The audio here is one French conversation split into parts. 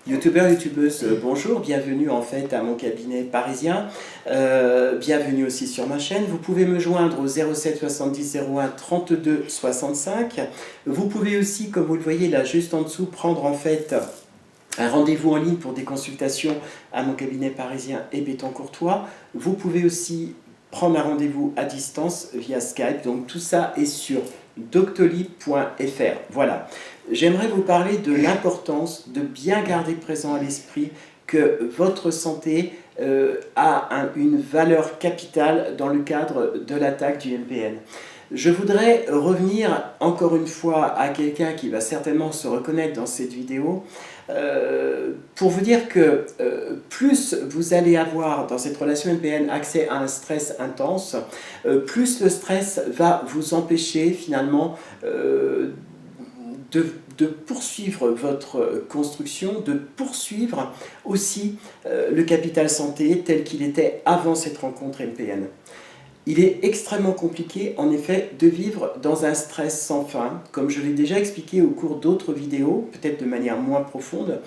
Youtubeurs, youtubeuses, bonjour, bienvenue en fait à mon cabinet parisien, bienvenue aussi sur ma chaîne. Vous pouvez me joindre au 07 70 01 32 65. Vous pouvez aussi, comme vous le voyez là juste en dessous, prendre en fait un rendez-vous en ligne pour des consultations à mon cabinet parisien et Béton-Courtois. Vous pouvez aussi prendre un rendez-vous à distance via Skype. Donc tout ça est sur doctolib.fr. Voilà. J'aimerais vous parler de l'importance de bien garder présent à l'esprit que votre santé a une valeur capitale dans le cadre de l'attaque du MPN. Je voudrais revenir encore une fois à quelqu'un qui va certainement se reconnaître dans cette vidéo pour vous dire que plus vous allez avoir dans cette relation MPN accès à un stress intense, plus le stress va vous empêcher finalement de poursuivre votre construction, de poursuivre aussi le capital santé tel qu'il était avant cette rencontre MPN. Il est extrêmement compliqué, en effet, de vivre dans un stress sans fin. Comme je l'ai déjà expliqué au cours d'autres vidéos, peut-être de manière moins profonde,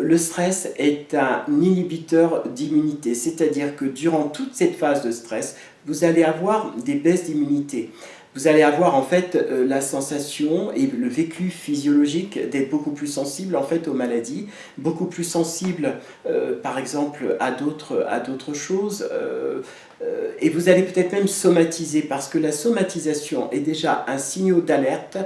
le stress est un inhibiteur d'immunité. C'est-à-dire que durant toute cette phase de stress, vous allez avoir des baisses d'immunité. Vous allez avoir en fait la sensation et le vécu physiologique d'être beaucoup plus sensible en fait aux maladies, beaucoup plus sensible par exemple à d'autres choses, et vous allez peut-être même somatiser parce que la somatisation est déjà un signal d'alerte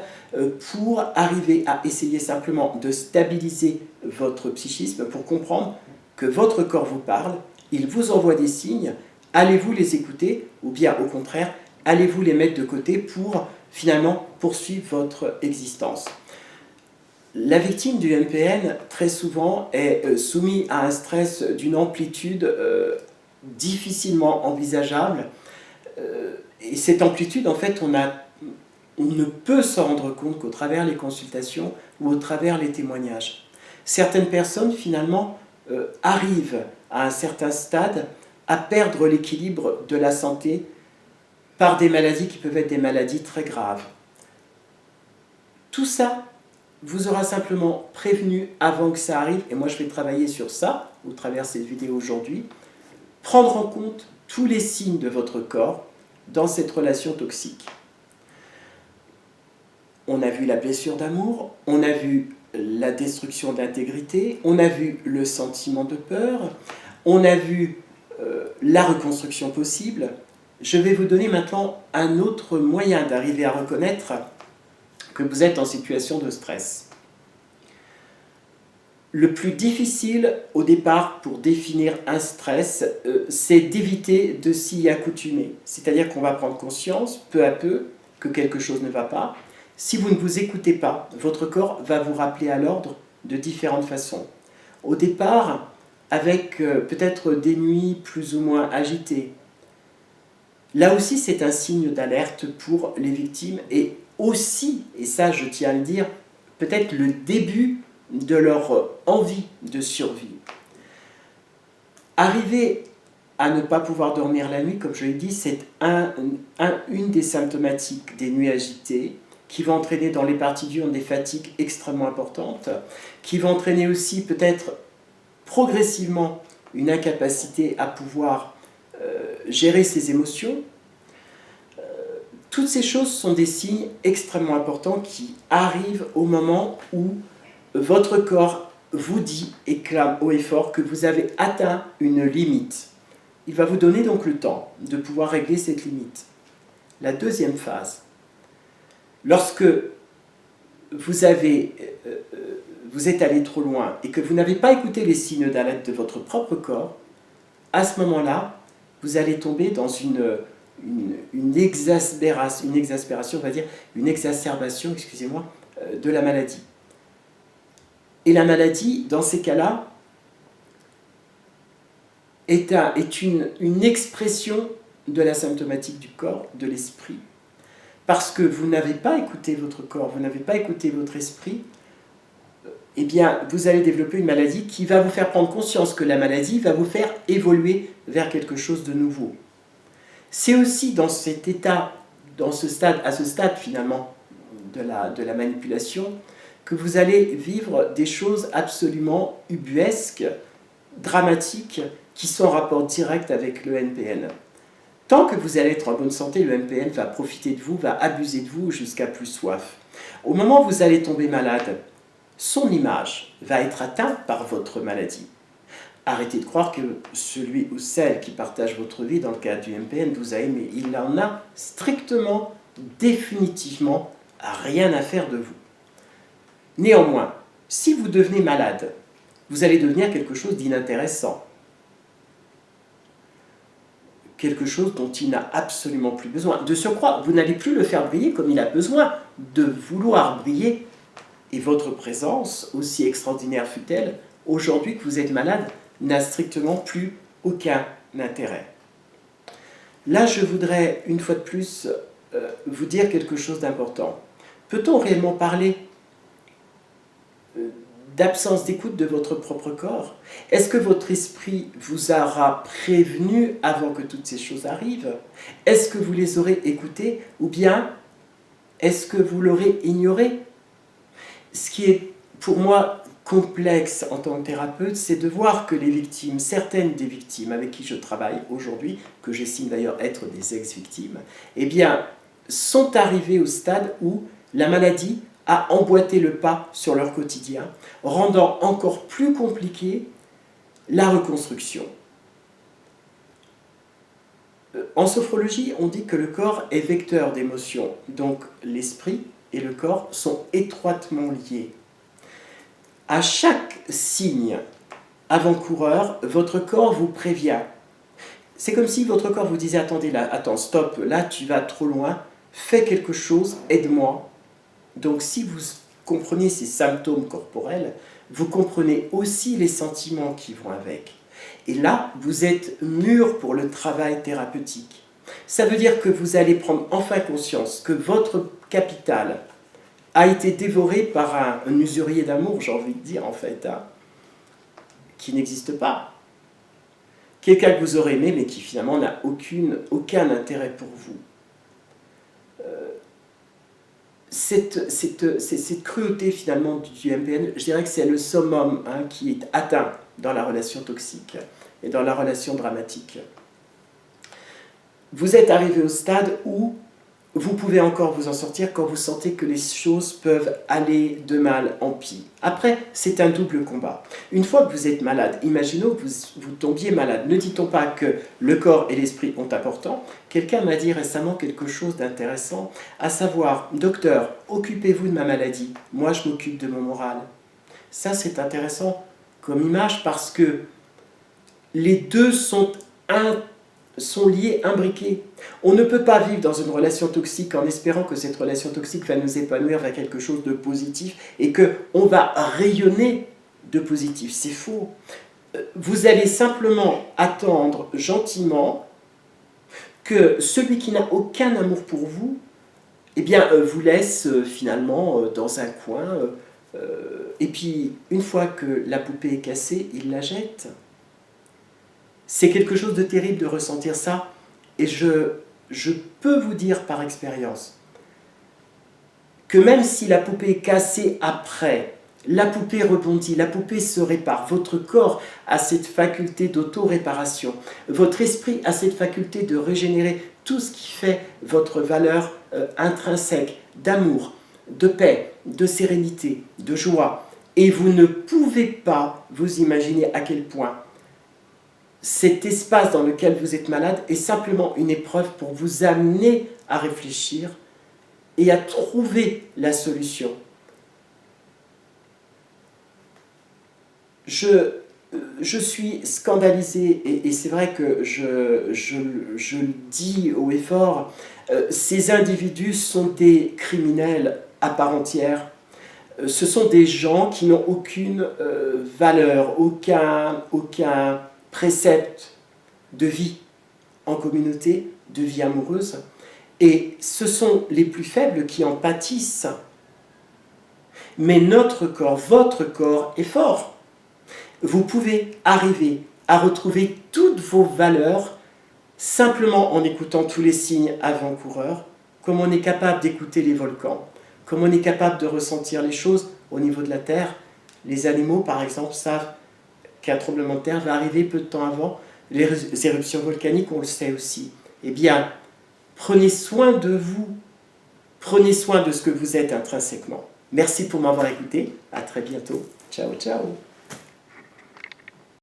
pour arriver à essayer simplement de stabiliser votre psychisme pour comprendre que votre corps vous parle, il vous envoie des signes, allez-vous les écouter ou bien au contraire allez-vous les mettre de côté pour finalement poursuivre votre existence. La victime du MPN, très souvent, est soumise à un stress d'une amplitude difficilement envisageable. Et cette amplitude, en fait, on ne peut s'en rendre compte qu'au travers les consultations ou au travers les témoignages. Certaines personnes, finalement, arrivent à un certain stade à perdre l'équilibre de la santé par des maladies qui peuvent être des maladies très graves. Tout ça vous aura simplement prévenu avant que ça arrive, et moi je vais travailler sur ça au travers de cette vidéo aujourd'hui, prendre en compte tous les signes de votre corps dans cette relation toxique. On a vu la blessure d'amour, on a vu la destruction d'intégrité, on a vu le sentiment de peur, on a vu la reconstruction possible. Je vais vous donner maintenant un autre moyen d'arriver à reconnaître que vous êtes en situation de stress. Le plus difficile au départ pour définir un stress, c'est d'éviter de s'y accoutumer. C'est-à-dire qu'on va prendre conscience peu à peu que quelque chose ne va pas. Si vous ne vous écoutez pas, votre corps va vous rappeler à l'ordre de différentes façons. Au départ, avec peut-être des nuits plus ou moins agitées. Là aussi, c'est un signe d'alerte pour les victimes et aussi, et ça je tiens à le dire, peut-être le début de leur envie de survie. Arriver à ne pas pouvoir dormir la nuit, comme je l'ai dit, c'est une des symptomatiques des nuits agitées qui va entraîner dans les parties diurnes des fatigues extrêmement importantes, qui va entraîner aussi peut-être progressivement une incapacité à pouvoir gérer ses émotions. Toutes ces choses sont des signes extrêmement importants qui arrivent au moment où votre corps vous dit et clame haut et fort que vous avez atteint une limite. Il va vous donner donc le temps de pouvoir régler cette limite. La deuxième phase, lorsque vous êtes allé trop loin et que vous n'avez pas écouté les signes d'alerte de votre propre corps, à ce moment-là, vous allez tomber dans une exacerbation, excusez-moi, de la maladie. Et la maladie, dans ces cas-là, est une expression de la symptomatique du corps, de l'esprit. Parce que vous n'avez pas écouté votre corps, vous n'avez pas écouté votre esprit, eh bien, vous allez développer une maladie qui va vous faire prendre conscience que la maladie va vous faire évoluer vers quelque chose de nouveau. C'est aussi dans cet état, à ce stade finalement de la manipulation, que vous allez vivre des choses absolument ubuesques, dramatiques, qui sont en rapport direct avec le NPN. Tant que vous allez être en bonne santé, le NPN va profiter de vous, va abuser de vous jusqu'à plus soif. Au moment où vous allez tomber malade, son image va être atteinte par votre maladie. Arrêtez de croire que celui ou celle qui partage votre vie dans le cadre du NPN vous a aimé. Il n'en a strictement, définitivement rien à faire de vous. Néanmoins, si vous devenez malade, vous allez devenir quelque chose d'inintéressant. Quelque chose dont il n'a absolument plus besoin. De surcroît, vous n'allez plus le faire briller comme il a besoin de vouloir briller. Et votre présence, aussi extraordinaire fut-elle, aujourd'hui que vous êtes malade, n'a strictement plus aucun intérêt. Là, je voudrais, une fois de plus, vous dire quelque chose d'important. Peut-on réellement parler d'absence d'écoute de votre propre corps? Est-ce que votre esprit vous aura prévenu avant que toutes ces choses arrivent? Est-ce que vous les aurez écoutées? Ou bien, est-ce que vous l'aurez ignoré? Ce qui est, pour moi, complexe en tant que thérapeute, c'est de voir que les victimes, certaines des victimes avec qui je travaille aujourd'hui, que j'estime d'ailleurs être des ex-victimes, eh bien, sont arrivées au stade où la maladie a emboîté le pas sur leur quotidien, rendant encore plus compliqué la reconstruction. En sophrologie, on dit que le corps est vecteur d'émotions, donc l'esprit et le corps sont étroitement liés. À chaque signe avant-coureur, votre corps vous prévient. C'est comme si votre corps vous disait « Attendez, là, attends, stop, là tu vas trop loin, fais quelque chose, aide-moi ». Donc si vous comprenez ces symptômes corporels, vous comprenez aussi les sentiments qui vont avec. Et là, vous êtes mûr pour le travail thérapeutique. Ça veut dire que vous allez prendre enfin conscience que votre capital a été dévoré par un usurier d'amour, j'ai envie de dire en fait, qui n'existe pas. Quelqu'un que vous aurez aimé, mais qui finalement n'a aucun intérêt pour vous. Cette cruauté finalement du MPN, je dirais que c'est le summum qui est atteint dans la relation toxique et dans la relation dramatique. Vous êtes arrivé au stade où vous pouvez encore vous en sortir quand vous sentez que les choses peuvent aller de mal en pis. Après, c'est un double combat. Une fois que vous êtes malade, imaginons que vous tombiez malade. Ne dit-on pas que le corps et l'esprit ont important? Quelqu'un m'a dit récemment quelque chose d'intéressant, à savoir, docteur, occupez-vous de ma maladie, moi je m'occupe de mon moral. Ça, c'est intéressant comme image parce que les deux sont liés, imbriqués. On ne peut pas vivre dans une relation toxique en espérant que cette relation toxique va nous épanouir vers quelque chose de positif et qu'on va rayonner de positif. C'est faux. Vous allez simplement attendre gentiment que celui qui n'a aucun amour pour vous, eh bien, vous laisse finalement dans un coin et puis une fois que la poupée est cassée, il la jette. C'est quelque chose de terrible de ressentir ça, et je peux vous dire par expérience que même si la poupée est cassée après, la poupée rebondit, la poupée se répare, votre corps a cette faculté d'auto-réparation, votre esprit a cette faculté de régénérer tout ce qui fait votre valeur intrinsèque d'amour, de paix, de sérénité, de joie, et vous ne pouvez pas vous imaginer à quel point cet espace dans lequel vous êtes malade est simplement une épreuve pour vous amener à réfléchir et à trouver la solution. Je suis scandalisé, et c'est vrai que je le dis haut et fort, ces individus sont des criminels à part entière. Ce sont des gens qui n'ont aucune valeur, aucun précepte de vie en communauté, de vie amoureuse, et ce sont les plus faibles qui en pâtissent. Mais notre corps, votre corps est fort. Vous pouvez arriver à retrouver toutes vos valeurs simplement en écoutant tous les signes avant-coureurs, comme on est capable d'écouter les volcans, comme on est capable de ressentir les choses au niveau de la Terre. Les animaux, par exemple, savent qu'un tremblement de terre va arriver peu de temps avant. Les éruptions volcaniques, on le sait aussi. Eh bien, prenez soin de vous. Prenez soin de ce que vous êtes intrinsèquement. Merci pour m'avoir écouté. À très bientôt. Ciao, ciao.